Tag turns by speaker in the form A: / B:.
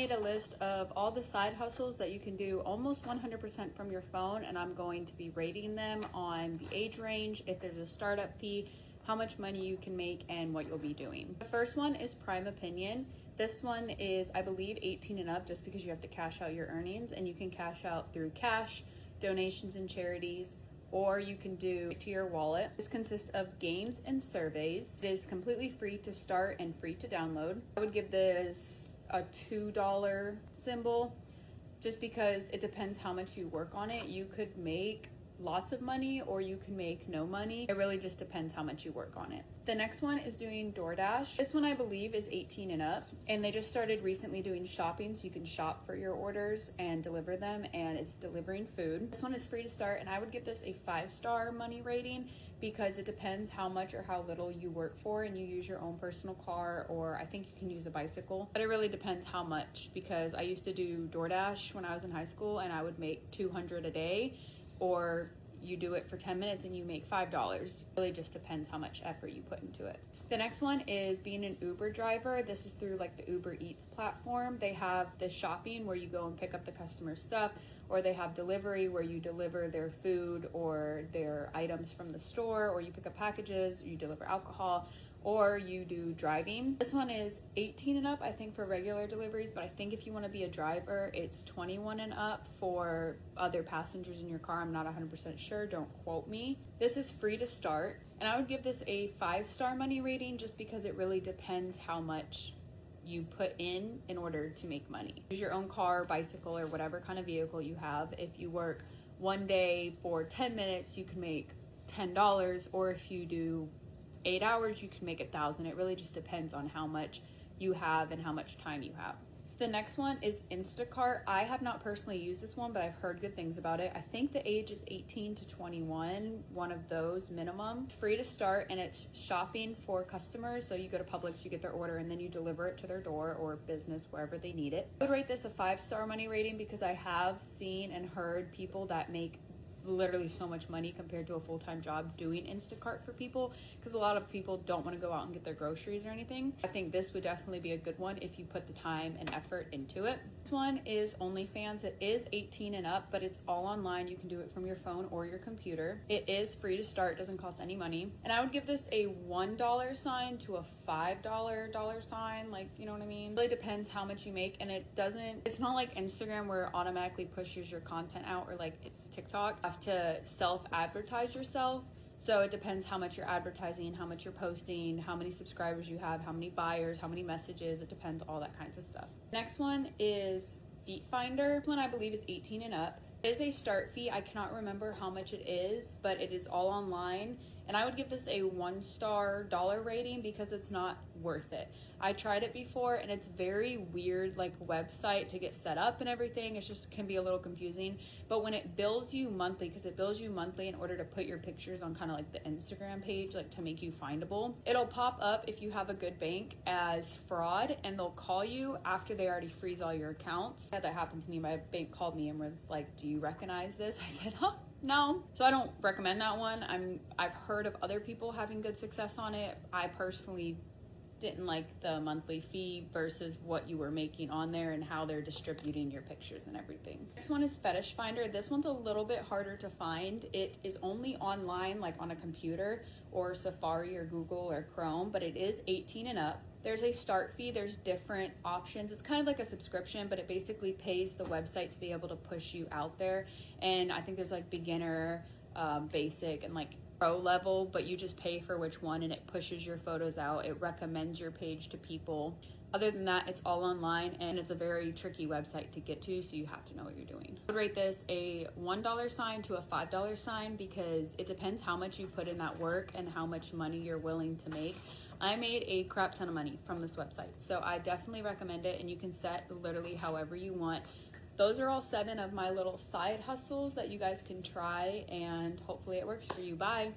A: made a list of all the side hustles that you can do almost 100% from your phone, and I'm going to be rating them on the age range, if there's a startup fee, how much money you can make, and what you'll be doing. The first one is Prime Opinion. This one is, I believe, 18 and up, just because you have to cash out your earnings, and you can cash out through cash, donations and charities, or you can do it to your wallet. This consists of games and surveys. It is completely free to start and free to download. I would give this a $2 symbol, just because it depends how much you work on it. You could make lots of money or you can make no money. It really just depends how much you work on it. The next one is doing DoorDash. This one I believe is 18 and up, and they just started recently doing shopping, so you can shop for your orders and deliver them, and it's delivering food. This one is free to start, and I would give this a 5-star money rating, because it depends how much or how little you work for, and you use your own personal car, or I think you can use a bicycle, but it really depends how much, because I used to do DoorDash when I was in high school, and I would make $200 a day, or you do it for 10 minutes and you make $5. It really just depends how much effort you put into it. The next one is being an Uber driver. This is through like the Uber Eats platform. They have the shopping where you go and pick up the customer's stuff, or they have delivery where you deliver their food or their items from the store, or you pick up packages, you deliver alcohol, or you do driving. This one is 18 and up, I think, for regular deliveries, but I think if you want to be a driver, it's 21 and up for other passengers in your car. I'm not 100% sure, don't quote me. This is free to start, and I would give this a 5-star money rating, just because it really depends how much you put in order to make money. Use your own car, bicycle, or whatever kind of vehicle you have. If you work one day for 10 minutes, you can make $10, or if you do 8 hours, you can make 1,000. It really just depends on how much you have and how much time you have. The next one is Instacart. I have not personally used this one, but I've heard good things about it. I think the age is 18 to 21, one of those minimum. It's free to start, and it's shopping for customers. So you go to Publix, you get their order, and then you deliver it to their door or business, wherever they need it. I would rate this a 5-star money rating, because I have seen and heard people that make literally so much money compared to a full-time job doing Instacart for people, because a lot of people don't want to go out and get their groceries or anything. I think this would definitely be a good one if you put the time and effort into it. This one is OnlyFans. It is 18 and up, but it's all online. You can do it from your phone or your computer. It is free to start, doesn't cost any money, and I would give this a $1 sign to a $5 sign, like, you know what I mean? It really depends how much you make, and it's not like Instagram where it automatically pushes your content out, or like TikTok. You have to self-advertise yourself, so it depends how much you're advertising, how much you're posting, how many subscribers you have, how many buyers, how many messages. It depends, all that kinds of stuff. Next one is Feet Finder. This one I believe is 18 and up. It is a start fee. I cannot remember how much it is, but it is all online, and I would give this a 1-star dollar rating, because it's not worth it. I tried it before, and it's very weird, like, website to get set up and everything. It's just can be a little confusing, but when it bills you monthly, because it bills you monthly in order to put your pictures on kind of like the Instagram page, like to make you findable, it'll pop up if you have a good bank as fraud, and they'll call you after they already freeze all your accounts. That happened to me. My bank called me and was like, "Do you recognize this?" I said, "Huh, no." So I don't recommend that one. I've heard of other people having good success on it. I personally didn't like the monthly fee versus what you were making on there and how they're distributing your pictures and everything. Next one is Fetish Finder. This one's a little bit harder to find. It is only online, like on a computer or Safari or Google or Chrome, but it is 18 and up. There's a start fee. There's different options. It's kind of like a subscription, but it basically pays the website to be able to push you out there. And I think there's like beginner, basic, and like pro level, but you just pay for which one, and it pushes your photos out. It recommends your page to people. Other than that, it's all online, and it's a very tricky website to get to, so you have to know what you're doing. I would rate this a $1 sign to a $5 sign, because it depends how much you put in that work and how much money you're willing to make. I made a crap ton of money from this website, so I definitely recommend it, and you can set literally however you want. Those are all 7 of my little side hustles that you guys can try, and hopefully it works for you. Bye.